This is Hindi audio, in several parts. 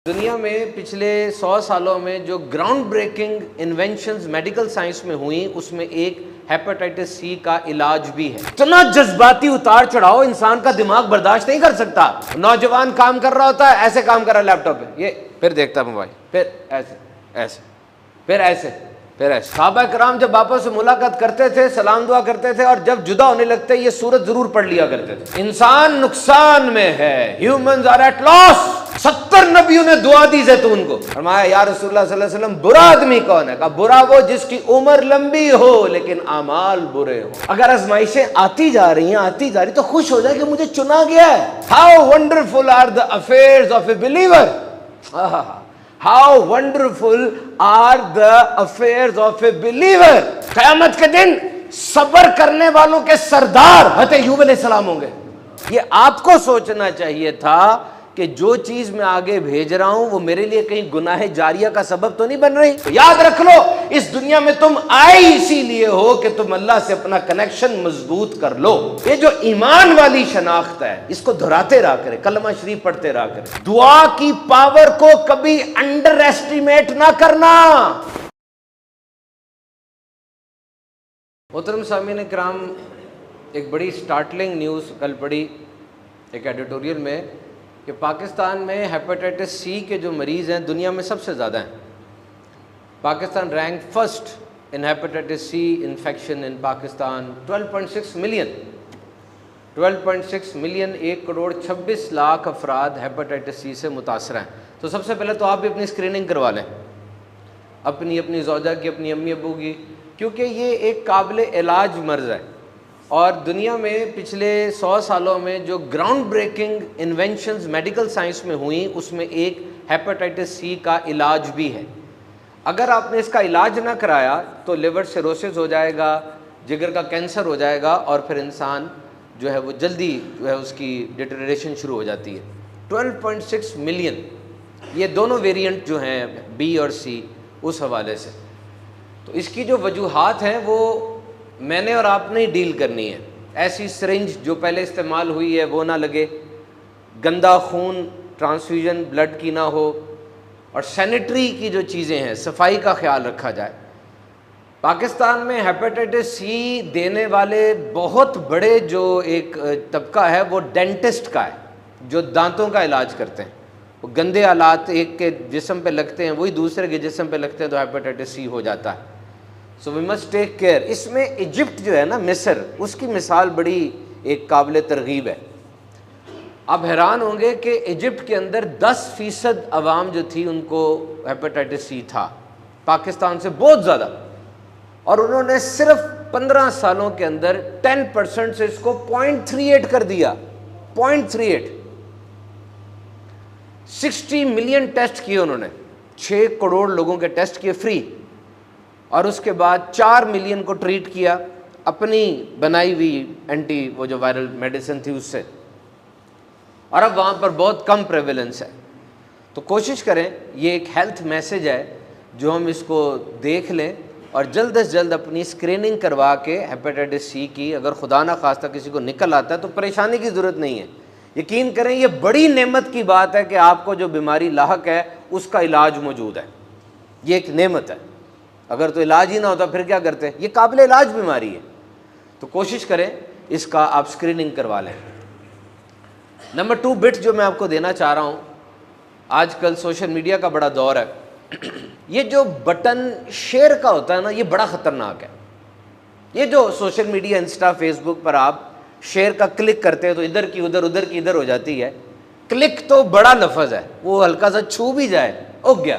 दुनिया में पिछले 100 सालों में जो ground breaking inventions medical science में हुई उसमें एक हेपेटाइटिस सी का इलाज भी है। इतना जज्बाती उतार चढ़ाओ इंसान का दिमाग बर्दाश्त नहीं कर सकता। नौजवान काम कर रहा होता है, ऐसे काम कर रहा है लैपटॉप पे, ये फिर देखता मोबाइल, फिर ऐसे ऐसे फिर ऐसे फिर ऐसे। सहाबा कराम जब आपस से मुलाकात करते थे, सलाम दुआ करते थे, और जब जुदा होने लगते ये सूरत जरूर पढ़ लिया करते थे। इंसान नुकसान में है, ह्यूमंस आर एट लॉस। 70 नबियों ने दुआ दी जैतून को। फरमाया या रसूलुल्लाह सल्लल्लाहु अलैहि वसल्लम, बुरा आदमी कौन है? कहा बुरा वो जिसकी उम्र लंबी हो लेकिन अमाल बुरे हो। अगर आजमाइशें आती जा रही तो खुश हो जाए कि मुझे चुना गया है। How wonderful are the affairs of a believer. How wonderful are the affairs of a believer. क़यामत के दिन सब्र करने वालों के सरदार हज़रत अय्यूब अलैहिस्सलाम होंगे। ये आपको सोचना चाहिए था कि जो चीज मैं आगे भेज रहा हूं वो मेरे लिए कहीं गुनाह जारिया का सबब तो नहीं बन रही। तो याद रख लो, इस दुनिया में तुम आए इसीलिए हो कि तुम अल्लाह से अपना कनेक्शन मजबूत कर लो। ये जो ईमान वाली शनाख्त है, इसको दोहराते रहा करें, कलमा शरीफ पढ़ते रहा करें। दुआ की पावर को कभी अंडर एस्टिमेट ना करना। मोहतरम सामीन इकराम, एक बड़ी स्टार्टलिंग न्यूज़ कल पढ़ी एक एडिटोरियल में कि पाकिस्तान में हेपेटाइटिस सी के जो मरीज़ हैं दुनिया में सबसे ज़्यादा हैं। Pakistan rank first in hepatitis C infection in Pakistan. 12.6 million 12.6 million 1 crore 26 lakh अफराद हेपेटाइटिस सी से मुतासर हैं। तो सबसे पहले तो आप भी अपनी स्क्रीनिंग करवा लें, अपनी ज़ौजा की, अपनी अम्मी अब्बू की, क्योंकि ये एक काबिल इलाज मर्ज़ है। और दुनिया में पिछले 100 सालों में जो ground breaking inventions medical science में हुई उसमें एक हेपेटाइटिस सी का इलाज भी है। अगर आपने इसका इलाज ना कराया तो लिवर सिरोसिस हो जाएगा, जिगर का कैंसर हो जाएगा, और फिर इंसान जो है वो जल्दी जो है उसकी डिटेरियोरेशन शुरू हो जाती है। 12.6 मिलियन, ये दोनों वेरिएंट जो हैं बी और सी, उस हवाले से तो इसकी जो वजूहात हैं वो मैंने और आपने ही डील करनी है। ऐसी सिरिंज जो पहले इस्तेमाल हुई है वो ना लगे, गंदा खून ट्रांसफ्यूजन ब्लड की ना हो, और सैनिटरी की जो चीज़ें हैं सफाई का ख्याल रखा जाए। पाकिस्तान में हेपेटाइटिस सी देने वाले बहुत बड़े जो एक तबका है वो डेंटिस्ट का है, जो दांतों का इलाज करते हैं। वो गंदे आलात एक के जिस्म पे लगते हैं, वही दूसरे के जिस्म पे लगते हैं तो हेपेटाइटिस सी हो जाता है। So we must take care. इसमें इजिप्ट जो है ना, मिस्र, उसकी मिसाल बड़ी एक काबिल तरगीब है। आप हैरान होंगे कि इजिप्ट के अंदर 10% अवाम जो थी उनको हेपेटाइटिस सी था, पाकिस्तान से बहुत ज़्यादा, और उन्होंने सिर्फ 15 सालों के अंदर 10% से इसको 0.38 कर दिया। 0.38। 60 मिलियन टेस्ट किए उन्होंने, 6 करोड़ लोगों के टेस्ट किए फ्री, और उसके बाद 4 मिलियन को ट्रीट किया अपनी बनाई हुई एंटी वो जो वायरल मेडिसिन थी उससे, और अब वहाँ पर बहुत कम प्रेवेलेंस है। तो कोशिश करें, ये एक हेल्थ मैसेज है जो हम इसको देख लें और जल्द से जल्द अपनी स्क्रीनिंग करवा के हेपेटाइटिस सी की, अगर खुदा ना खास्ता किसी को निकल आता है तो परेशानी की ज़रूरत नहीं है। यकीन करें, ये बड़ी नेमत की बात है कि आपको जो बीमारी लाहक है उसका इलाज मौजूद है। ये एक नेमत है। अगर तो इलाज ही ना होता फिर क्या करते? ये काबिल इलाज बीमारी है, तो कोशिश करें इसका आप स्क्रीनिंग करवा लें। नंबर 2 बिट जो मैं आपको देना चाह रहा हूँ, आजकल सोशल मीडिया का बड़ा दौर है। ये जो बटन शेयर का होता है ना, ये बड़ा ख़तरनाक है। ये जो सोशल मीडिया, इंस्टा, फेसबुक पर आप शेयर का क्लिक करते हैं तो इधर की उधर, उधर की इधर हो जाती है। क्लिक तो बड़ा लफ्ज़ है, वो हल्का सा छू भी जाए उग गया,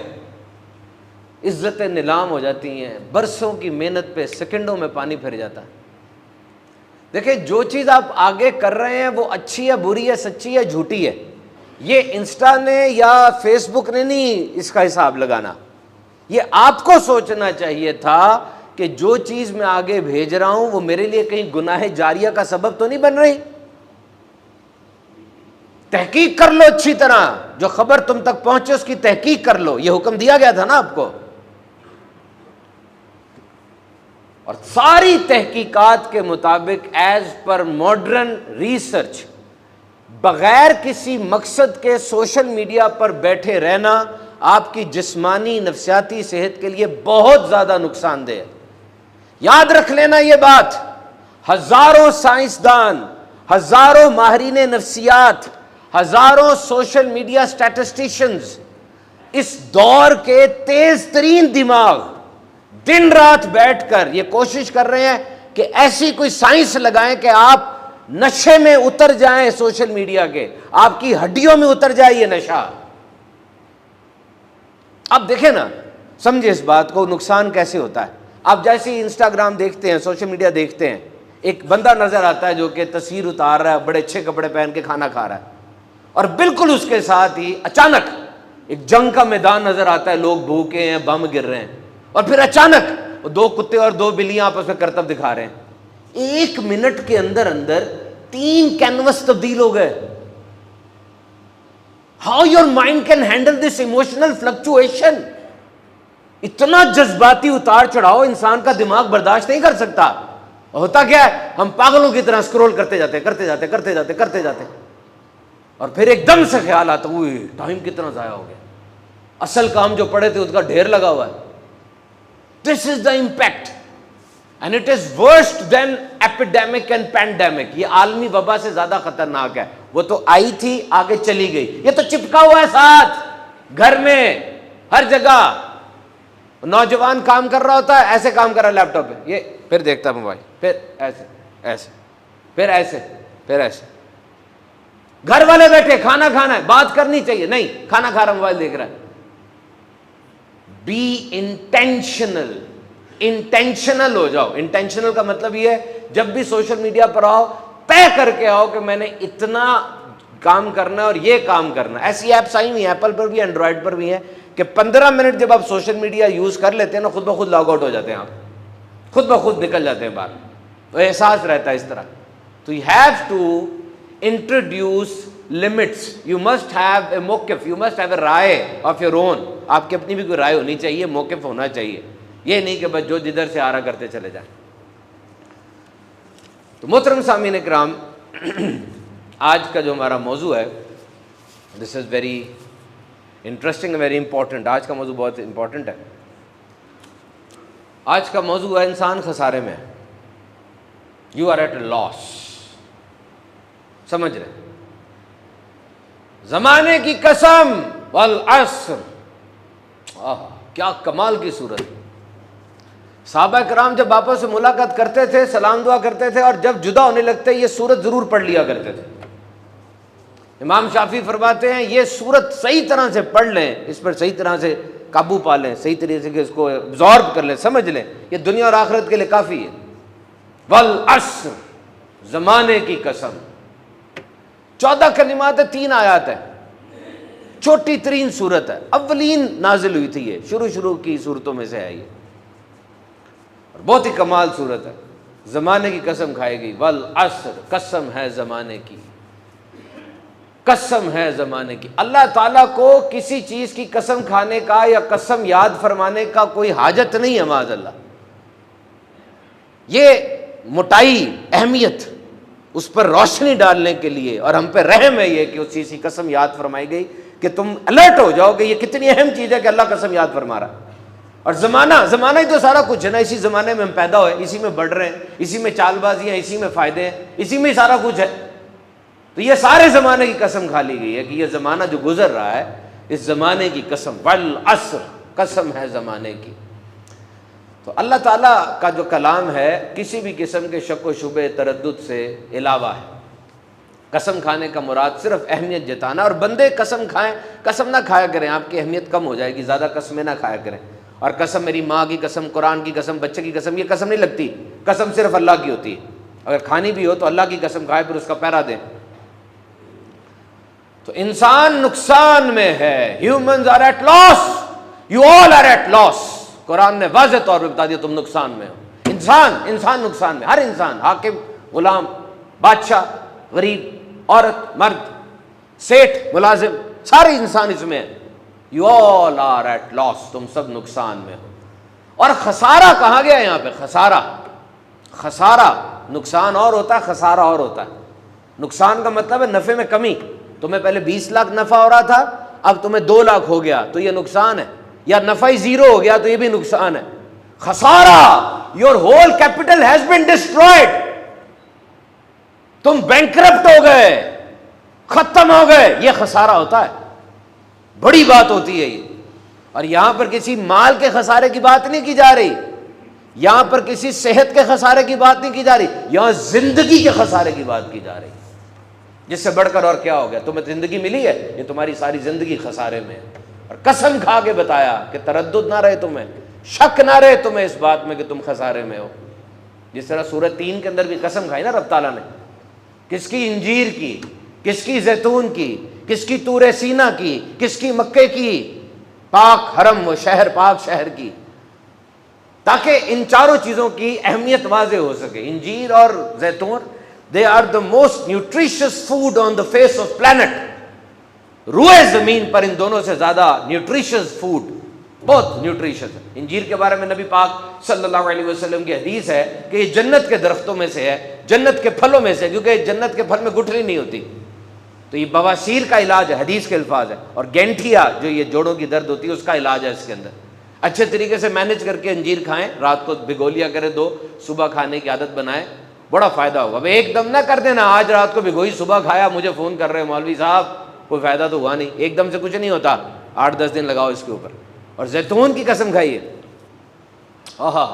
इज्जतें नीलाम हो जाती हैं, बरसों की मेहनत पे सेकंडों में पानी फिर जाता है। देखिए, जो चीज़ आप आगे कर रहे हैं वो अच्छी है, बुरी है, सच्ची है, झूठी है, ये इंस्टा ने या फेसबुक ने नहीं इसका हिसाब लगाना। ये आपको सोचना चाहिए था कि जो चीज़ मैं आगे भेज रहा हूं वो मेरे लिए कहीं गुनाह जारिया का सबब तो नहीं बन रही। तहकीक कर लो अच्छी तरह, जो खबर तुम तक पहुंचे उसकी तहकीक कर लो। ये हुक्म दिया गया था ना आपको, और सारी तहकीकात के मुताबिक एज पर मॉडर्न रिसर्च बगैर किसी मकसद के सोशल मीडिया पर बैठे रहना आपकी जिस्मानी नफ्सियाती सेहत के लिए बहुत ज़्यादा नुकसानदेह है। याद रख लेना ये बात। हज़ारों साइंसदान, हज़ारों माहिरीन नफ्सियात, हज़ारों सोशल मीडिया स्टैटिस्टिशियंस, इस दौर के तेज तरीन दिमाग दिन रात बैठकर ये कोशिश कर रहे हैं कि ऐसी कोई साइंस लगाएं कि आप नशे में उतर जाएं, सोशल मीडिया के, आपकी हड्डियों में उतर जाए ये नशा। अब देखें ना, समझे इस बात को, नुकसान कैसे होता है। आप जैसे ही इंस्टाग्राम देखते हैं, सोशल मीडिया देखते हैं, एक बंदा नजर आता है जो कि तस्वीर उतार रहा है, बड़े अच्छे कपड़े पहन के खाना खा रहा है, और बिल्कुल उसके साथ ही अचानक एक जंग का मैदान नजर आता है, लोग भूखे हैं, बम गिर रहे हैं, और फिर अचानक दो कुत्ते और दो बिल्लियां आपस में करतब दिखा रहे हैं। 1 मिनट के अंदर अंदर 3 कैनवस तब्दील हो गए। How your mind can handle this emotional fluctuation. इतना जज्बाती उतार चढ़ाव इंसान का दिमाग बर्दाश्त नहीं कर सकता। होता क्या है, हम पागलों की तरह स्क्रॉल करते जाते, और फिर एकदम से ख्याल आता, टाइम कितना जाया हो गया, असल काम जो पड़े थे उसका ढेर लगा हुआ है। This is the impact and it is worst then epidemic and pandemic. ये आलमी वबा से ज्यादा खतरनाक है। वो तो आई थी, आगे चली गई, ये तो चिपका हुआ है साथ, घर में, हर जगह। नौजवान काम कर रहा होता है, ऐसे काम कर रहा है लैपटॉप पे, ये फिर देखता मोबाइल, फिर ऐसे ऐसे, फिर ऐसे, फिर ऐसे। घर वाले बैठे, खाना खाना है, बात करनी चाहिए, नहीं, खाना खा रहा, मोबाइल देख रहा है। बी इंटेंशनल, इंटेंशनल हो जाओ। इंटेंशनल का मतलब ये है, जब भी सोशल मीडिया पर आओ, तय करके आओ कि मैंने इतना काम करना है और ये काम करना है। ऐसी ऐप्स आई हुई हैं, एप्पल पर भी, एंड्रॉयड पर भी हैं, कि 15 मिनट जब आप सोशल मीडिया यूज कर लेते हैं ना, खुद ब खुद लॉग आउट हो जाते हैं, आप खुद ब खुद निकल जाते हैं बाहर। तो एहसास रहता है इस तरह। तो you have to introduce limits, you must have a मौक़िफ़, यू मस्ट हैव ए राय ऑफ योर ओन। आपकी अपनी भी कोई राय होनी चाहिए, मौक़िफ़ होना चाहिए, ये नहीं कि बस जो जिधर से आ रहा करते चले जाए। तो मोहतरम सामीन इकराम, आज का जो हमारा मौजू है, this is very interesting, very important. आज का मौजू बहुत इंपॉर्टेंट है। आज का मौजू है, इंसान खसारे में, यू आर एट लॉस। समझ रहे, ज़माने की कसम वल अस्र, क्या कमाल की सूरत। साहबा कराम जब आपस से मुलाकात करते थे, सलाम दुआ करते थे, और जब जुदा होने लगते ये सूरत ज़रूर पढ़ लिया करते थे। इमाम शाफी फरमाते हैं, ये सूरत सही तरह से पढ़ लें, इस पर सही तरह से काबू पा लें, सही तरीके से इसको एब्जॉर्ब कर लें, समझ लें, ये दुनिया और आखिरत के लिए काफ़ी है। वल अस्र, ज़माने की कसम। 14 कलिमात है, 3 आयात है, छोटी तरीन सूरत है, अव्वलीन नाजिल हुई थी, ये शुरू की सूरतों में से है ये, और बहुत ही कमाल सूरत है। ज़माने की कसम खाएगी, वल अस्र, कसम है ज़माने की, कसम है ज़माने की। अल्लाह ताला को किसी चीज़ की कसम खाने का या कसम याद फरमाने का कोई हाजत नहीं है, माज़अल्लाह। ये मोटाई अहमियत, उस पर रोशनी डालने के लिए, और हम पे रहम है ये कि उस चीज़ की कसम याद फरमाई गई, कि तुम अलर्ट हो जाओ कि ये कितनी अहम चीज़ है कि अल्लाह कसम याद फरमा रहा है। और ज़माना ही तो सारा कुछ है ना, इसी ज़माने में हम पैदा हुए, इसी में बढ़ रहे हैं, इसी में चालबाजी है, इसी में फ़ायदे हैं, इसी में सारा कुछ है। तो ये सारे ज़माने की कसम खा ली गई है कि ये ज़माना जो गुजर रहा है, इस ज़माने की कसम, वल अस्र, कसम है ज़माने की। तो अल्लाह ताला का जो कलाम है, किसी भी किस्म के शक व शुबे तरद्दुद से अलावा है। कसम खाने का मुराद सिर्फ अहमियत जताना, और बंदे कसम खाएं, कसम ना खाया करें, आपकी अहमियत कम हो जाएगी, ज़्यादा कसमें ना खाया करें। और कसम, मेरी माँ की कसम, कुरान की कसम, बच्चे की कसम, ये कसम नहीं लगती। कसम सिर्फ अल्लाह की होती है। अगर खानी भी हो तो अल्लाह की कसम खाए, फिर उसका पैरा दें। तो इंसान नुकसान में है, humans are at loss, you all are at loss. Quran ने वाज़ेह तौर पर बता दिया, तुम नुकसान में हो। इंसान नुकसान में, हर इंसान, हाकिम, गुलाम, बादशाह, गरीब, औरत, मर्द, सेठ, मुलाजिम, सारे इंसान इसमें है। You all are at loss, तुम सब नुकसान में हो। और खसारा कहा गया यहाँ पे, खसारा, नुकसान और होता है, खसारा और होता है। नुकसान का मतलब है नफे में कमी। तुम्हें पहले 20 लाख नफा हो रहा था, अब तुम्हें 2 लाख हो गया, तो ये नुकसान है। या नफा ही 0 हो गया, तो ये भी नुकसान है। खसारा, your whole capital has been destroyed, तुम बैंकरप्ट हो गए, खत्म हो गए, ये खसारा होता है। बड़ी बात होती है ये। और यहां पर किसी माल के खसारे की बात नहीं की जा रही, यहां पर किसी सेहत के खसारे की बात नहीं की जा रही, यहां जिंदगी के खसारे की बात की जा रही। जिससे बढ़कर और क्या हो गया? तुम्हें जिंदगी मिली है, ये तुम्हारी सारी जिंदगी खसारे में है। और कसम खा के बताया कि तरद्दुद ना रहे तुम्हें, शक ना रहे तुम्हें इस बात में कि तुम खसारे में हो। जिस तरह सूरत 3 के अंदर भी कसम खाई ना रब ताला ने, किसकी? इंजीर की, किसकी? जैतून की, किसकी? तूरे सीना की, किसकी? मक्के की, पाक हरम, वो शहर, पाक शहर की, ताकि इन चारों चीजों की अहमियत वाज़े हो सके। इंजीर और जैतून, they are the most nutritious food on the face of planet. रूए जमीन पर इन दोनों से ज्यादा न्यूट्रिशियस फूड, बहुत न्यूट्रिशियस है। इंजीर के बारे में नबी पाक सल्लल्लाहु अलैहि वसल्लम की हदीस है कि ये जन्नत के दरख्तों में से है, जन्नत के फलों में से, क्योंकि जन्नत के फल में गुठली नहीं होती, तो ये बवासीर का इलाज है, हदीस के अल्फाज है। और गैंठिया, जो ये जोड़ों की दर्द होती है, उसका इलाज है इसके अंदर। अच्छे तरीके से मैनेज करके अंजीर खाएं, रात को भिगो लिया करें 2, सुबह खाने की आदत बनाएं, बड़ा फायदा होगा। अब एकदम ना कर देना, आज रात को भिगोई सुबह खाया, मुझे फ़ोन कर रहे हैं मौलवी साहब, कोई फ़ायदा तो हुआ नहीं। एकदम से कुछ नहीं होता, 8-10 दिन लगाओ इसके ऊपर। और जैतून की कसम खाइए, आहा,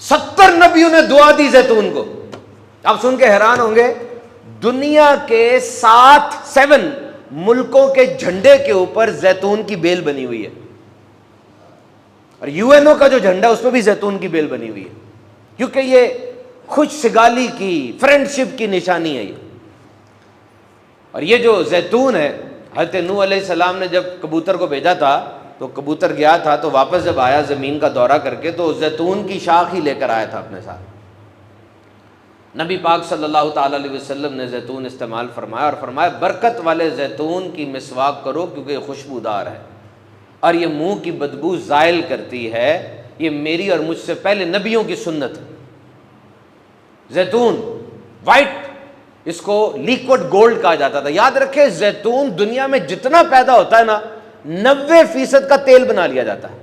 70 नबियों ने दुआ दी जैतून को। आप सुन के हैरान होंगे, दुनिया के 7 मुल्कों के झंडे के ऊपर जैतून की बेल बनी हुई है। और यूएनओ का जो झंडा, उसमें भी जैतून की बेल बनी हुई है, क्योंकि ये खुशसिगाली की, फ्रेंडशिप की निशानी है ये। और ये जो जैतून है, हज़रत नूह अलैहिस्सलाम ने जब कबूतर को भेजा था, तो कबूतर गया था, तो वापस जब आया ज़मीन का दौरा करके, तो जैतून की शाख ही लेकर आया था अपने साथ। नबी पाक सल्लल्लाहु ताला अलैहि वसल्लम ने जैतून इस्तेमाल फरमाया, और फरमाया बरकत वाले जैतून की मिसवाक करो, क्योंकि ये खुशबूदार है और ये मुंह की बदबू ज़ाइल करती है। ये मेरी और मुझसे पहले नबियों की सुन्नत है। जैतून वाइट, इसको लिक्विड गोल्ड कहा जाता था। याद रखें, जैतून दुनिया में जितना पैदा होता है ना, 90% का तेल बना लिया जाता है।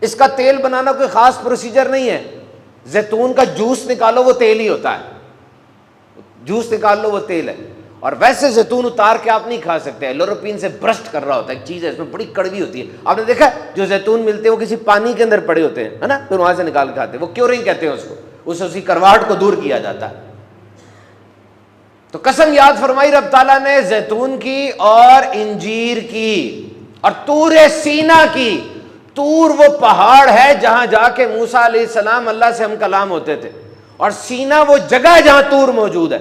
इसका तेल बनाना कोई खास प्रोसीजर नहीं है। जैतून का जूस निकालो, वो तेल ही होता है, जूस निकाल लो, वो तेल है। और वैसे जैतून उतार के आप नहीं खा सकते, एलोरोपिन से ब्रस्ट कर रहा होता है, एक चीज़ है इसमें, बड़ी कड़वी होती है। आपने देखा जो जैतून मिलते हैं वो किसी पानी के अंदर पड़े होते हैं, है ना, फिर वहां से निकाल के खाते हैं, वो क्योरिंग कहते हैं उसको, उसकी करवाहट को दूर किया जाता है। तो कसम याद फरमाई रब ताला ने जैतून की और इंजीर की और तूरे सीना की। तूर वो पहाड़ है जहां जाके मूसा अलैहिस्सलाम अल्लाह से हम कलाम होते थे, और सीना वो जगह है जहां तूर मौजूद है।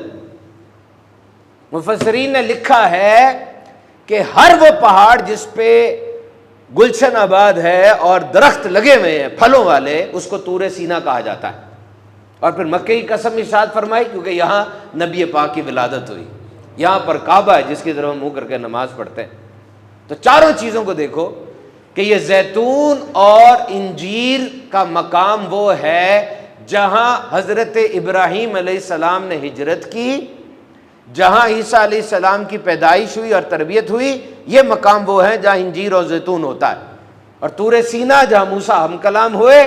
मुफस्सिरीन ने लिखा है कि हर वो पहाड़ जिस पे गुलशन आबाद है और दरख्त लगे हुए हैं फलों वाले, उसको तूरे सीना कहा जाता है। और फिर मक्के की कसम इरशाद फरमाई, क्योंकि यहाँ नबी पाक की विलादत हुई, यहाँ पर काबा है जिसकी तरफ मुंह करके नमाज पढ़ते हैं। तो चारों चीज़ों को देखो कि ये जैतून और इंजीर का मकाम वो है जहाँ हज़रत इब्राहीम अलैहिस्सलाम ने हिजरत की, जहाँ ईसा अलैहिस्सलाम की पैदाइश हुई और तरबियत हुई। ये मकाम वो है जहाँ इंजीर और जैतून होता है। और तूरे सीना जहाँ मूसा हम कलाम हुए,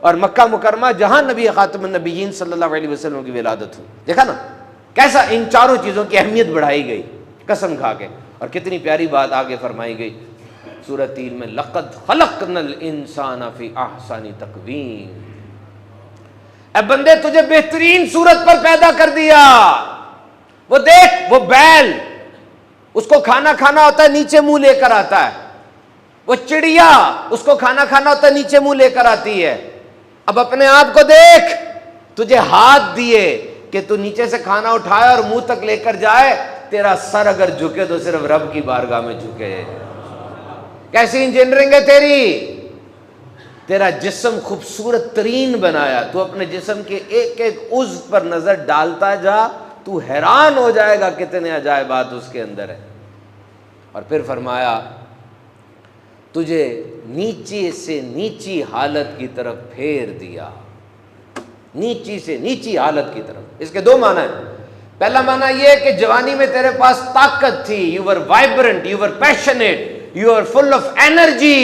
और मक्का मुकरमा जहाँ नबी खातमुन नबिय्यीन सल्लल्लाहु अलैहि वसल्लम की विलादत हुई। देखा ना कैसा इन चारों चीज़ों की अहमियत बढ़ाई गई कसम खा के। और कितनी प्यारी बात आगे फरमाई गई सूरह 3 में, लक़द ख़लक़नल इंसाना फ़ी अहसनि तक़वीम। ए बंदे, तुझे बेहतरीन सूरत पर पैदा कर दिया। वो देख, वो बैल, उसको खाना खाना होता है, नीचे मुंह लेकर आता है। वो चिड़िया, उसको खाना खाना होता है, नीचे मुंह लेकर आती है। अब अपने आप को देख, तुझे हाथ दिए कि तू नीचे से खाना उठाए और मुंह तक लेकर जाए। तेरा सर अगर झुके तो सिर्फ रब की बारगाह में झुके। कैसी इंजीनियरिंग है तेरी। तेरा जिस्म खूबसूरत तरीन बनाया, तू अपने जिस्म के एक एक उज़्व पर नजर डालता जा, तू हैरान हो जाएगा कितने अजायबात उसके अंदर है। और फिर फरमाया, तुझे नीचे से नीची हालत की तरफ फेर दिया, नीची से नीची हालत की तरफ। इसके दो माना है। पहला माना यह कि जवानी में तेरे पास ताकत थी, you were vibrant, you were passionate, you were full of energy.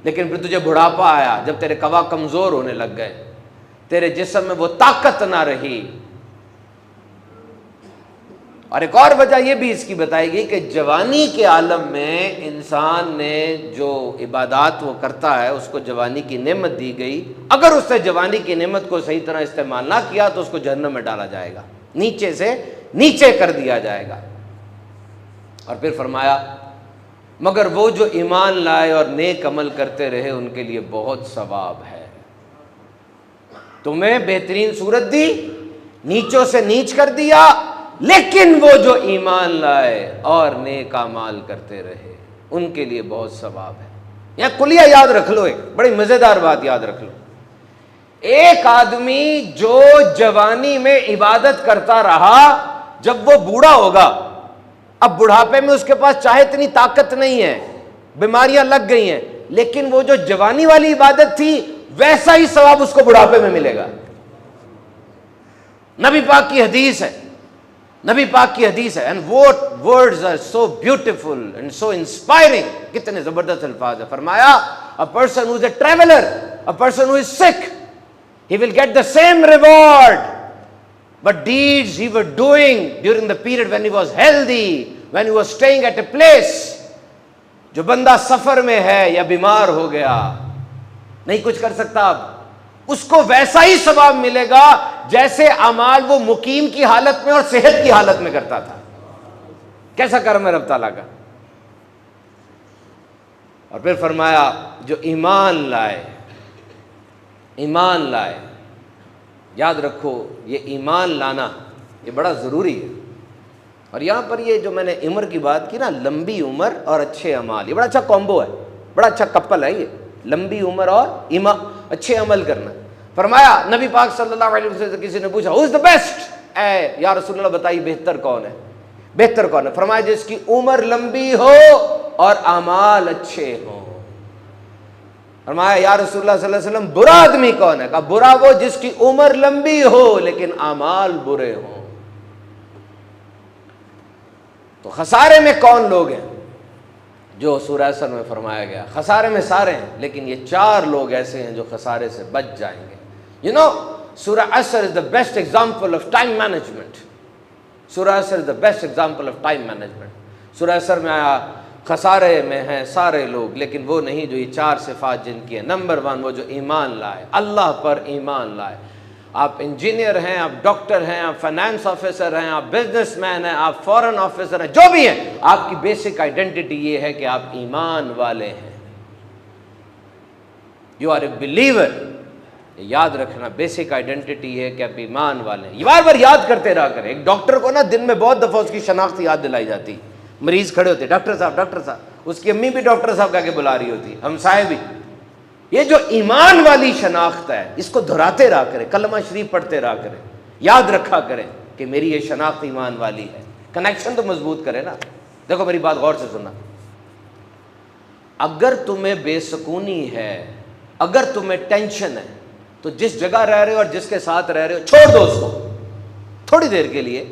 लेकिन फिर तुझे बुढ़ापा आया, जब तेरे कवा कमजोर होने लग गए, तेरे जिस्म में वो ताकत ना रही। और एक और वजह यह भी इसकी बताएगी कि जवानी के आलम में इंसान ने जो इबादत वो करता है, उसको जवानी की नेमत दी गई। अगर उसने जवानी की नेमत को सही तरह इस्तेमाल ना किया तो उसको जहन्नम में डाला जाएगा, नीचे से नीचे कर दिया जाएगा। और फिर फरमाया, मगर वो जो ईमान लाए और नेक अमल करते रहे उनके लिए बहुत सवाब है। तुम्हें बेहतरीन सूरत दी, नीचों से नीच कर दिया, लेकिन वो जो ईमान लाए और नेक अमाल करते रहे उनके लिए बहुत सवाब है। यहां कुलिया याद रख लो, एक बड़ी मजेदार बात याद रख लो। एक आदमी जो जवानी में इबादत करता रहा, जब वो बूढ़ा होगा, अब बुढ़ापे में उसके पास चाहे इतनी ताकत नहीं है, बीमारियां लग गई हैं, लेकिन वो जो जवानी वाली इबादत थी वैसा ही सवाब उसको बुढ़ापे में मिलेगा। नबी पाक की हदीस है, नबी पाक की हदीस है, and words are so beautiful and so inspiring. कितने जबरदस्त अल्फाज है। फरमाया, a person who is a traveller, a person who is sick, he will get the same reward but deeds he was doing during the period when he was healthy, when he was staying at a place। जो बंदा सफर में है या बीमार हो गया, नहीं कुछ कर सकता, अब उसको वैसा ही सवाब मिलेगा जैसे अमाल वो मुकीम की हालत में और सेहत की हालत में करता था। कैसा कर्म है रब ताला का। और फिर फरमाया, जो ईमान लाए, ईमान लाए, याद रखो ये ईमान लाना ये बड़ा ज़रूरी है। और यहाँ पर ये जो मैंने उम्र की बात की ना, लंबी उम्र और अच्छे अमाल, ये बड़ा अच्छा कॉम्बो है, बड़ा अच्छा कपल है ये, लंबी उम्र और अच्छे अमल करना। फरमाया, नबी पाक सल्लल्लाहु अलैहि वसल्लम से किसी ने पूछा, हु इज़ द बेस्ट, या रसूलल्लाह बताइए बेहतर कौन है, बेहतर कौन है। फरमाया, जिसकी उम्र लंबी हो और अमाल अच्छे हों। फरमाया, या रसूलुल्लाह सल्लल्लाहु अलैहि वसल्लम बुरा आदमी कौन है। कहा, बुरा वो जिसकी उम्र लंबी हो लेकिन अमाल बुरे हों। तो खसारे में कौन लोग हैं जो सूरह असर में फरमाया गया, खसारे में सारे हैं, लेकिन ये 4 लोग ऐसे हैं जो खसारे से बच जाएंगे। यू नो, सूरह असर is the best example of time management. सूरह असर is the best example of time management. सूरह असर में आया, खसारे में हैं सारे लोग, लेकिन वो नहीं जो ये 4 सिफात जिनकी है। नंबर 1, वो जो ईमान लाए, अल्लाह पर ईमान लाए। आप इंजीनियर हैं, आप डॉक्टर हैं, आप फाइनेंस ऑफिसर हैं, आप बिजनेसमैन हैं, आप फॉरेन ऑफिसर हैं, जो भी हैं, आपकी बेसिक आइडेंटिटी ये है कि आप ईमान वाले हैं। You are a believer. याद रखना, बेसिक आइडेंटिटी है कि आप ईमान वाले हैं। बार बार याद करते रहा करें। एक डॉक्टर को ना दिन में बहुत दफा उसकी शनाख्त याद दिलाई जाती। मरीज खड़े होते, डॉक्टर साहब, डॉक्टर साहब, उसकी अम्मी भी डॉक्टर साहब कह के बुला रही होती, हमसाए भी। ये जो ईमान वाली शनाख्त है, इसको दोहराते रहा करें, कलमा शरीफ पढ़ते रहा करें, याद रखा करें कि मेरी ये शनाख्त ईमान वाली है। कनेक्शन तो मजबूत करें ना। देखो मेरी बात गौर से सुनना, अगर तुम्हें बेसुकूनी है, अगर तुम्हें टेंशन है, तो जिस जगह रह रहे हो और जिसके साथ रह रहे हो छोड़ दो उसको थोड़ी देर के लिए।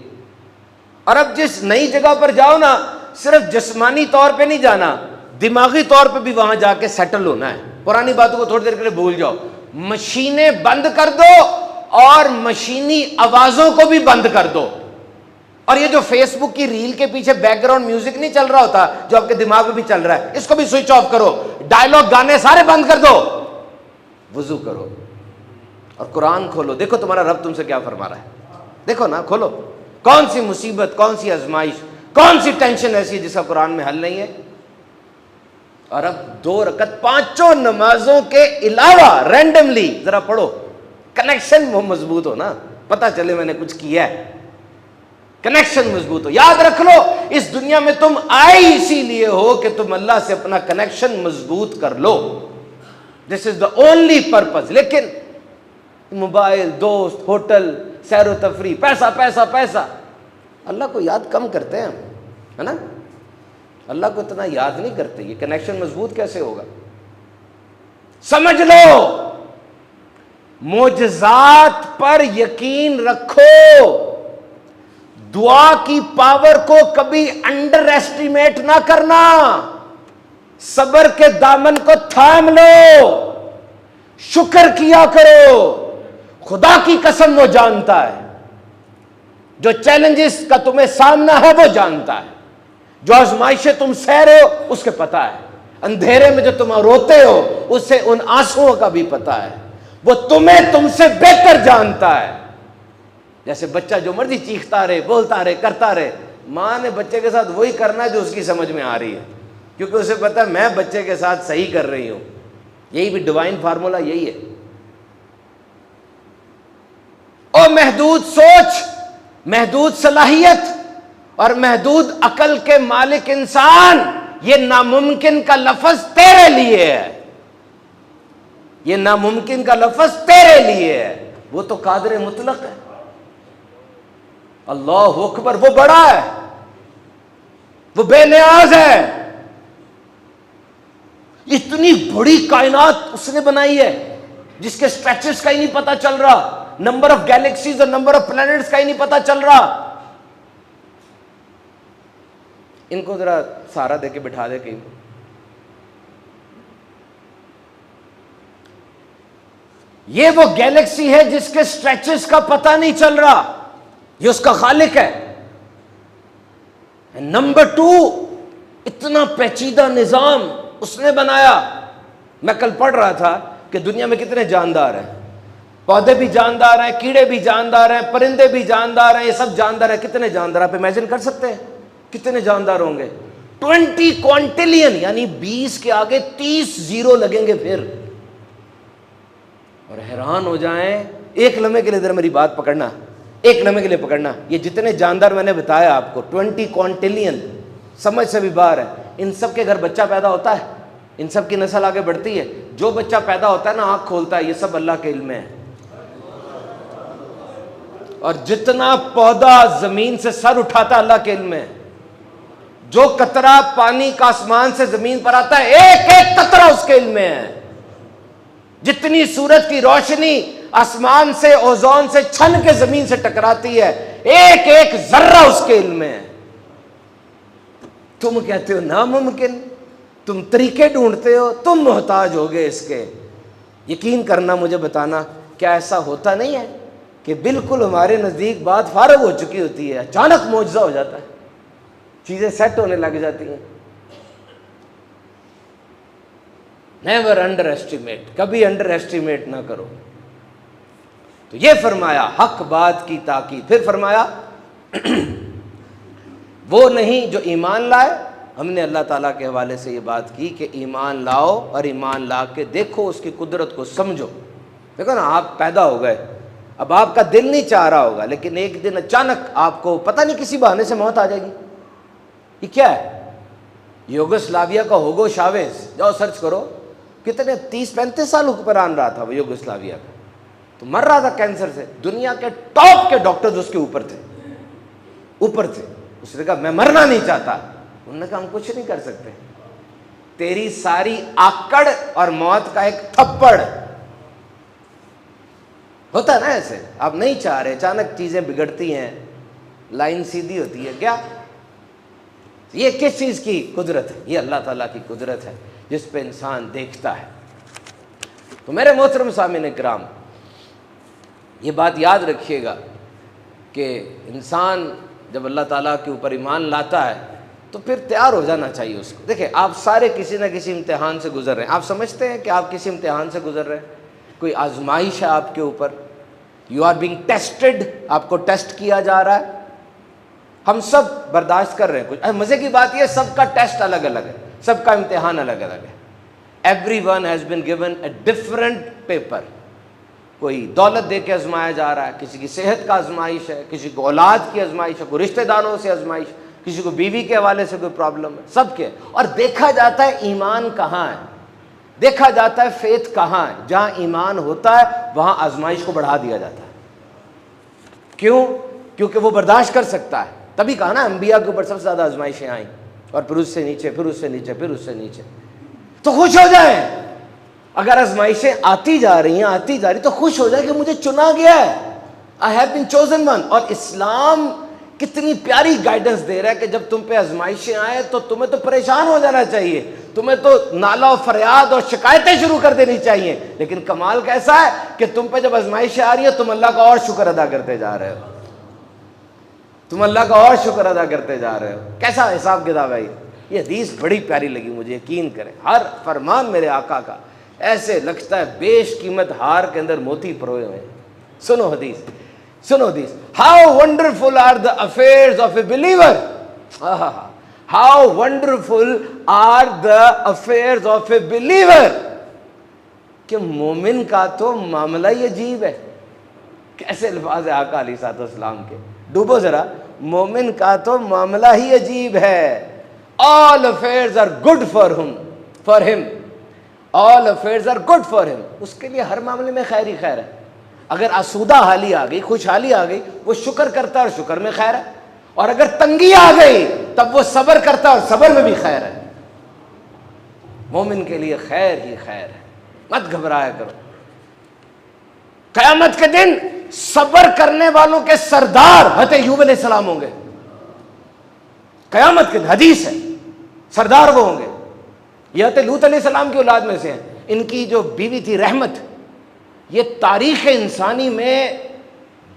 और अब जिस नई जगह पर जाओ ना, सिर्फ जिस्मानी तौर पे नहीं जाना, दिमागी तौर पे भी वहां जाके सेटल होना है। पुरानी बातों को थोड़ी देर के लिए भूल जाओ, मशीनें बंद कर दो और मशीनी आवाजों को भी बंद कर दो। और ये जो फेसबुक की रील के पीछे बैकग्राउंड म्यूजिक नहीं चल रहा होता, जो आपके दिमाग में भी चल रहा है, इसको भी स्विच ऑफ करो। डायलॉग गाने सारे बंद कर दो, वुजू करो और कुरान खोलो। देखो तुम्हारा रब तुमसे क्या फरमा रहा है, देखो ना, खोलो। कौन सी मुसीबत, कौन सी आजमाइश, कौन सी टेंशन ऐसी है जिसका कुरान में हल नहीं है। और अब 2 रकत 5 नमाजों के अलावा रैंडमली जरा पढ़ो, कनेक्शन वो मजबूत हो ना, पता चले मैंने कुछ किया है, कनेक्शन मजबूत हो। याद रख लो, इस दुनिया में तुम आए इसीलिए हो कि तुम अल्लाह से अपना कनेक्शन मजबूत कर लो। This is the only purpose. लेकिन मोबाइल, दोस्त, होटल, सैर तफरी, पैसा पैसा पैसा, अल्लाह को याद कम करते हैं हम, है ना। अल्लाह को इतना याद नहीं करते। ये कनेक्शन मजबूत कैसे होगा? समझ लो, मोजज़ात पर यकीन रखो। दुआ की पावर को कभी अंडर एस्टिमेट ना करना। सब्र के दामन को थाम लो, शुक्र किया करो। खुदा की कसम वो जानता है, जो चैलेंजेस का तुम्हें सामना है वो जानता है, जो आजमाइशें तुम सह रहे हो उसके पता है, अंधेरे में जो तुम रोते हो उससे उन आंसुओं का भी पता है। वो तुम्हें तुमसे बेहतर जानता है। जैसे बच्चा जो मर्जी चीखता रहे, बोलता रहे, करता रहे, मां ने बच्चे के साथ वही करना है जो उसकी समझ में आ रही है, क्योंकि उसे पता है मैं बच्चे के साथ सही कर रही हूं। यही भी डिवाइन फार्मूला यही है। ओ महदूद सोच, महदूद सलाहियत और महदूद अकल के मालिक इंसान, ये नामुमकिन का लफ्ज तेरे लिए है। ये नामुमकिन का लफ्ज तेरे लिए है। वो तो कादिर मुतलक है। अल्लाह अकबर, वो बड़ा है, वो बेनियाज है। इतनी बड़ी कायनात उसने बनाई है जिसके स्ट्रेचेस का ही नहीं पता चल रहा, नंबर ऑफ गैलेक्सीज और नंबर ऑफ प्लैनेट्स का ही नहीं पता चल रहा। इनको जरा सहारा देके बिठा दे कहीं। ये वो गैलेक्सी है जिसके स्ट्रेचेस का पता नहीं चल रहा, ये उसका खालिक है। नंबर 2, इतना पेचीदा निजाम उसने बनाया। मैं कल पढ़ रहा था कि दुनिया में कितने जानदार हैं, पौधे भी जानदार हैं, कीड़े भी जानदार हैं, परिंदे भी जानदार हैं, ये सब जानदार हैं। कितने जानदार आप इमेजिन कर सकते हैं कितने जानदार होंगे? 20 क्वांटिलियन, यानी 20 के आगे 30 जीरो लगेंगे फिर। और हैरान हो जाएं, एक लम्हे के लिए जरा मेरी बात पकड़ना, एक लम्हे के लिए पकड़ना। ये जितने जानदार मैंने बताया आपको, 20 क्वांटिलियन, समझ से भी बाहर है। इन सब के घर बच्चा पैदा होता है, इन सब की नस्ल आगे बढ़ती है। जो बच्चा पैदा होता है ना, आंख खोलता है, ये सब अल्लाह के इल्म में है। और जितना पौधा जमीन से सर उठाता है अल्लाह के इल्म में है। जो कतरा पानी का आसमान से जमीन पर आता है, एक एक कतरा उसके इल्म में है। जितनी सूरज की रोशनी आसमान से, ओजोन से छन के जमीन से टकराती है, एक एक जर्रा उसके इल्म में है। तुम कहते हो नामुमकिन, तुम तरीके ढूंढते हो, तुम मोहताज हो गए इसके। यकीन करना, मुझे बताना, क्या ऐसा होता नहीं है कि बिल्कुल हमारे नजदीक बात फारग हो चुकी होती है, अचानक मौजज़ा हो जाता है, चीजें सेट होने लग जाती हैं। नेवर अंडर एस्टिमेट, कभी अंडर एस्टिमेट ना करो। तो ये फरमाया हक बात की ताकीद। फिर फरमाया वो नहीं जो ईमान लाए। हमने अल्लाह ताला के हवाले से ये बात की कि ईमान लाओ, और ईमान ला के देखो, उसकी कुदरत को समझो। देखो ना, आप पैदा हो गए, अब आपका दिल नहीं चाह रहा होगा, लेकिन एक दिन अचानक आपको पता नहीं किसी बहाने से मौत आ जाएगी। ये क्या है? यूगोस्लाविया का होगो शावेज, जाओ सर्च करो, कितने 30-35 साल हुक्मरान रहा था वो यूगोस्लाविया का, तो मर रहा था कैंसर से। दुनिया के टॉप के डॉक्टर्स उसके ऊपर थे, ऊपर थे। उसने कहा मैं मरना नहीं चाहता। उन्होंने कहा हम कुछ नहीं कर सकते, तेरी सारी आकड़ और मौत का एक थप्पड़। होता ना ऐसे, आप नहीं चाह रहे, अचानक चीजें बिगड़ती हैं, लाइन सीधी होती है। क्या ये किस चीज की कुदरत है? ये अल्लाह ताला की कुदरत है जिस पे इंसान देखता है। तो मेरे मोहतरम सामीन इकराम, ये बात याद रखिएगा कि इंसान जब अल्लाह ताला के ऊपर ईमान लाता है तो फिर तैयार हो जाना चाहिए उसको। देखिए, आप सारे किसी ना किसी इम्तिहान से गुजर रहे हैं। आप समझते हैं कि आप किसी इम्तिहान से गुजर रहे हैं, कोई आजमाइश है आपके ऊपर, यू आर बीइंग टेस्टेड, आपको टेस्ट किया जा रहा है। हम सब बर्दाश्त कर रहे हैं कुछ। मज़े की बात यह, सबका टेस्ट अलग अलग है, सबका इम्तिहान अलग अलग है। Everyone has been given a different paper. कोई दौलत दे के आजमाया जा रहा है, किसी की सेहत का आजमाइश है, किसी को औलाद की आजमाइश है, कोई रिश्तेदारों से आजमाइश, किसी को बीवी के हवाले से कोई प्रॉब्लम है, सबके। और देखा जाता है ईमान कहाँ है, देखा जाता है फेथ कहाँ है। जहाँ ईमान होता है वहाँ आजमाइश को बढ़ा दिया जाता है। क्यों? क्योंकि वो बर्दाश्त कर सकता है। तभी कहा ना, अंबिया के ऊपर सबसे ज़्यादा आजमाइशें आई, और फिर उससे नीचे, फिर उससे नीचे, फिर उससे नीचे। तो खुश हो जाए, अगर आजमाइशें आती जा रही हैं, आती जा रही, तो खुश हो जाए कि मुझे चुना गया है, I have been chosen one. और इस्लाम कितनी प्यारी गाइडेंस दे रहा है कि जब तुम पे आजमाइशें आए तो तुम्हें तो परेशान हो जाना चाहिए, तुम्हें तो नाला और फरियाद और शिकायतें शुरू कर देनी चाहिए। लेकिन कमाल कैसा है कि तुम पे जब आजमाइशें आ रही है तुम अल्लाह का और शुक्र अदा करते जा रहे हो, तुम अल्लाह का और शुक्र अदा करते जा रहे हो। कैसा हिसाब किताब है ये हदीस बड़ी प्यारी लगी मुझे, यकीन करें हर फरमान मेरे आका का ऐसे लगता है बेशकीमत हार के अंदर मोती परोए हुए। सुनो हदीस, सुनो हदीस। How wonderful are the affairs of a believer, how wonderful are the affairs of a believer. कि मोमिन का तो मामला ही अजीब है। कैसे अल्फाज है आका अलैहिस्सलाम के, डूबो जरा। मोमिन का तो मामला ही अजीब है। All affairs are good for him, all affairs are good for him. उसके लिए हर मामले में खैर ही खैर है। अगर आसूदा हाली आ गई, खुशहाली आ गई, वो शुक्र करता है और शुक्र में खैर है। और अगर तंगी आ गई तब वो सब्र करता है और सब्र में भी खैर है। मोमिन के लिए खैर ही खैर है, मत घबराया करो। क़यामत के दिन सब्र करने वालों के सरदार हज़रत अय्यूब अलैहिस्सलाम होंगे। क़यामत के दिन हदीस है, सरदार वो होंगे। यह हज़रत लूत अलैहिस्सलाम की औलाद में से हैं। इनकी जो बीवी थी रहमत, ये तारीख़ इंसानी में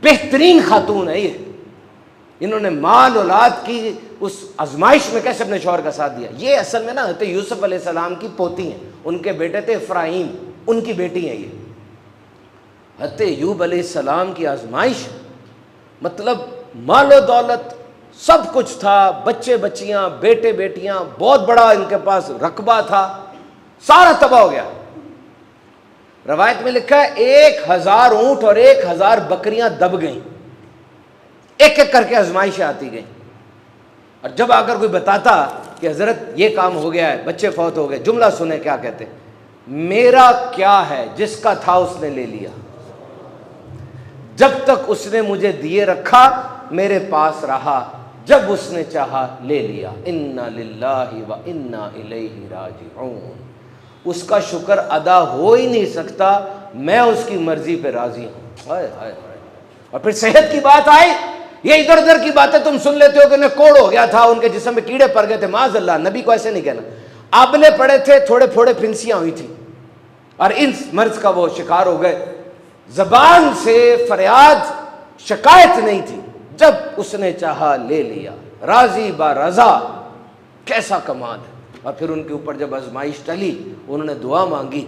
बेहतरीन खातून है। ये इन्होंने माल औलाद की उस आजमाइश में कैसे अपने शौहर का साथ दिया। ये असल में ना हज़रत यूसुफ अलैहिस्सलाम की पोती हैं, उनके बेटे थे इफ्राहीम, उनकी बेटी हैं ये। हज़रत अय्यूब अलैहिस्सलाम की आजमाइश मतलब मालो दौलत सब कुछ था, बच्चे बच्चियां, बेटे बेटियां, बहुत बड़ा इनके पास रकबा था, सारा तबाह हो गया। रवायत में लिखा है 1000 ऊंट और 1000 बकरियां दब गईं। एक एक करके आजमाइशें आती गईं। और जब आकर कोई बताता कि हजरत ये काम हो गया है, बच्चे फौत हो गए, जुमला सुने क्या कहते, मेरा क्या है, जिसका था उसने ले लिया। जब तक उसने मुझे दिए रखा मेरे पास रहा, जब उसने चाहा ले लिया। इन्ना लिल्लाहि व इन्ना इलैहि राजिऊन। उसका शुक्र अदा हो ही नहीं सकता, मैं उसकी मर्जी पे राजी हूं। हाय हाय हाय। और फिर सेहत की बात आई, ये इधर उधर की बातें तुम सुन लेते हो कि उन्हें कोड़ हो गया था, उनके जिस्म में कीड़े पड़ गए थे। माज़अल्लाह, नबी को ऐसे नहीं कहना। आबले पड़े थे, थोड़े थोड़े फिंसियां हुई थी और इन मर्ज का वो शिकार हो गए। जबान से फरियाद शिकायत नहीं थी, जब उसने चाहा ले लिया। राजी बा रजा, कैसा कमाल है। और फिर उनके ऊपर जब आजमाइश टली, उन्होंने दुआ मांगी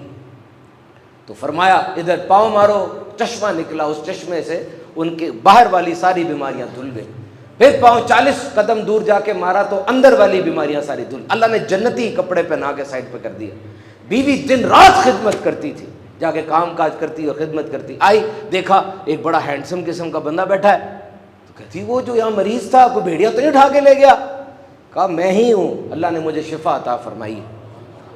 तो फरमाया इधर पाँव मारो, चश्मा निकला, उस चश्मे से उनके बाहर वाली सारी बीमारियां धुल गई। फिर पाँव 40 कदम दूर जाके मारा तो अंदर वाली बीमारियां सारी धुल। अल्लाह ने जन्नती कपड़े पहना के साइड पे कर दिया। बीवी दिन रात खिदमत करती थी, जाके काम काज करती और खिदमत करती। आई, देखा एक बड़ा हैंडसम किस्म का बंदा बैठा है, तो कहती वो जो यहाँ मरीज था कोई भेड़िया तो नहीं उठा के ले गया। कहा मैं ही हूँ, अल्लाह ने मुझे शिफा अता फरमाई।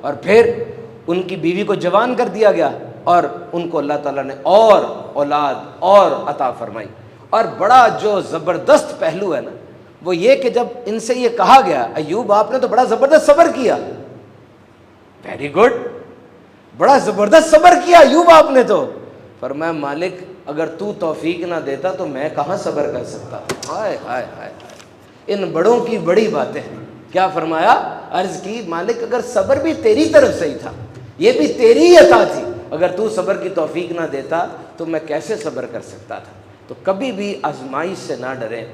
और फिर उनकी बीवी को जवान कर दिया गया और उनको अल्लाह ताला ने और औलाद और अता फरमाई। और बड़ा जो ज़बरदस्त पहलू है ना, वो ये कि जब इनसे ये कहा गया अय्यूब आपने तो बड़ा ज़बरदस्त सब्र किया, वेरी गुड, बड़ा ज़बरदस्त सब्र किया अय्यूब आपने तो। फरमाया मालिक अगर तू तौफीक ना देता तो मैं कहाँ सब्र कर सकता। हाय हाय हाय, इन बड़ों की बड़ी बातें हैं। क्या फरमाया, अर्ज की मालिक अगर सब्र भी तेरी तरफ से ही था, ये भी तेरी ही अता थी, अगर तू सब्र की तौफीक ना देता तो मैं कैसे सब्र कर सकता था। तो कभी भी आजमाइश से ना डरें,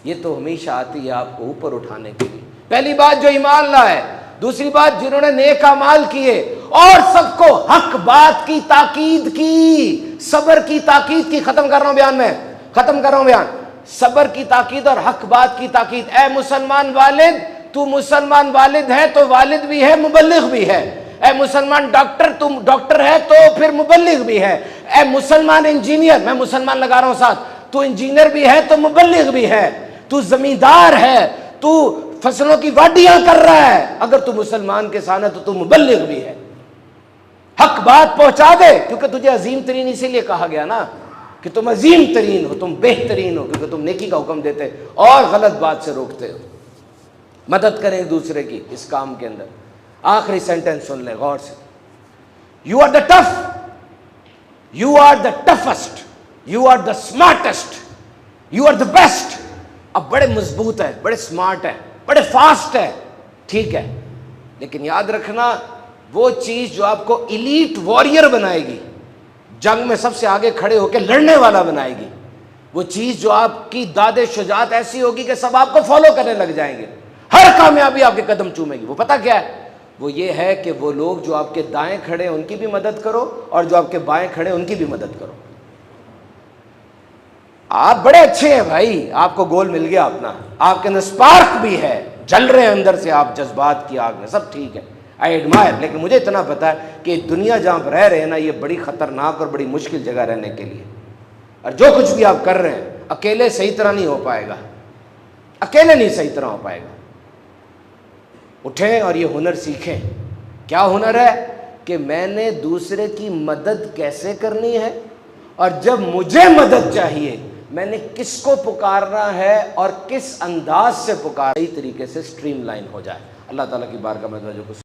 ये तो हमेशा आती है आपको ऊपर उठाने के लिए। पहली बात जो ईमान लाए, दूसरी बात जिन्होंने नेक अमाल किए और सबको हक बात की ताकीद की, सब्र की ताकीद की। खत्म कर रहा हूं बयान में, खत्म कर रहा हूं बयान। सब्र की ताकीद और हक बात की ताकीद। ए मुसलमान वालिद, तू मुसलमान वालिद है तो वालिद भी है, मुबल्लिग भी है। ए मुसलमान डॉक्टर, तुम डॉक्टर है तो फिर मुबल्लिग भी है। ए मुसलमान इंजीनियर, मैं मुसलमान लगा रहा हूं साथ, तू इंजीनियर भी है तो मुबल्लिग भी है। तू जमींदार है, तू फसलों की वाडियां कर रहा है, अगर तू मुसलमान के साथ है तो तू मुबल्लिग भी है। हक बात पहुंचा दे, क्योंकि तुझे अजीम तरीन इसीलिए कहा गया ना कि तुम अजीम तरीन हो, तुम बेहतरीन हो, क्योंकि तुम नेकी का हुक्म देते और गलत बात से रोकते हो। मदद करें एक दूसरे की इस काम के अंदर। आखिरी सेंटेंस सुन ले गौर से। You are the tough, you are the toughest, you are the smartest, you are the best, अब बड़े मजबूत है, बड़े स्मार्ट है, बड़े फास्ट है, ठीक है, लेकिन याद रखना वो चीज़ जो आपको इलीट वॉरियर बनाएगी, जंग में सबसे आगे खड़े होकर लड़ने वाला बनाएगी, वो चीज़ जो आपकी दादे शुजात ऐसी होगी कि सब आपको फॉलो करने लग जाएंगे, हर कामयाबी आपके कदम चूमेगी। वो पता क्या है? वो ये है कि वो लोग जो आपके दाएं खड़े हैं उनकी भी मदद करो और जो आपके बाएं खड़े हैं उनकी भी मदद करो। आप बड़े अच्छे हैं भाई, आपको गोल मिल गया अपना, आपके अंदर स्पार्क भी है, जल रहे हैं अंदर से आप जज्बात की आग में, सब ठीक है, आई एडमायर। लेकिन मुझे इतना पता है कि दुनिया जहां पर रह रहे हैं ना, ये बड़ी खतरनाक और बड़ी मुश्किल जगह रहने के लिए, और जो कुछ भी आप कर रहे हैं अकेले सही तरह नहीं हो पाएगा, अकेले नहीं सही तरह हो पाएगा। उठें और ये हुनर सीखें। क्या हुनर है? कि मैंने दूसरे की मदद कैसे करनी है, और जब मुझे मदद चाहिए मैंने किसको पुकारना है और किस अंदाज से पुकार, सही तरीके से स्ट्रीमलाइन हो जाए। अल्लाह ताला की बारगाह में जो कुछ